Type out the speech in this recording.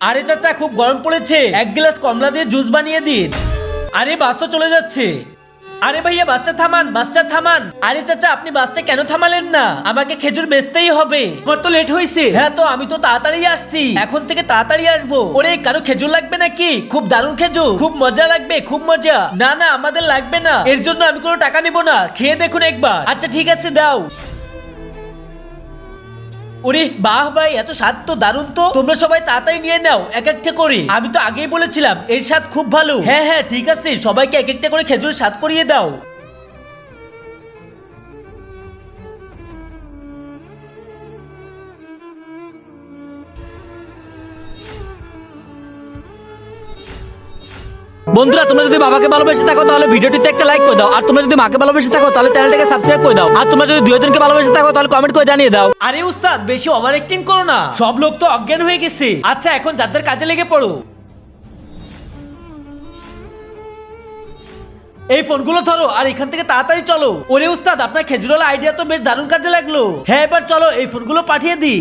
আরে চাচা খুব গরম পড়েছে, এক গ্লাস কমলা দিয়ে জুস বানিয়ে দিন। আরে বাস তো চলে যাচ্ছে। আরে ভাইয়া বাসটা থামান, বাসটা থামান। আরে চাচা আপনি বাসটা কেন থামালেন না? আমাকে খেজুর বেচতেই হবে, আমার তো লেট হয়েছে। হ্যাঁ তো আমি তো তাড়াতাড়ি আসছি, এখন থেকে তাড়াতাড়ি আসবো। ওরে কারো খেজুর লাগবে নাকি? খুব দারুণ খেজুর, খুব মজা লাগবে, খুব মজা। না না আমাদের লাগবে না, এর জন্য আমি কোনো টাকা নিব না, খেয়ে দেখুন একবার। আচ্ছা ঠিক আছে দাও। ওরে বাহ ভাই, এত স্বাদ তো দারুণ। তো তোমরা সবাই তাড়াতাড়ি নিয়ে নাও এক একটা করে। আমি তো আগেই বলেছিলাম এর স্বাদ খুব ভালো। হ্যাঁ হ্যাঁ ঠিক আছে, সবাইকে এক একটা করে খেজুর স্বাদ করিয়ে দাও। বন্ধুরা তোমরা যদি বাবাকে ভালোবেসে থাকো তাহলে ভিডিওটিতে একটা লাইক করে দাও, আর তোমরা যদি মাকে ভালোবেসে থাকো তাহলে চ্যানেলটাকে সাবস্ক্রাইব করে দাও, আর তোমরা যদি দুজনকে ভালোবেসে থাকো তাহলে কমেন্ট করে জানিয়ে দাও। আরে উস্তাদ বেশি ওভার অ্যাক্টিং করো না, সব লোক তো অজ্ঞান হয়ে গেছে। আচ্ছা এখন যাদের কাজে লেগে পড়ো। এই ফোনগুলো ধরো আর এখান থেকে তাড়াতাড়ি চলো। ওরে উস্তাদ আপনার খেজুরওয়ালা আইডিয়া তো বেশ দারুণ কাজে লাগলো। হ্যাঁ এবার চলো এই ফোনগুলো পাঠিয়ে দিই।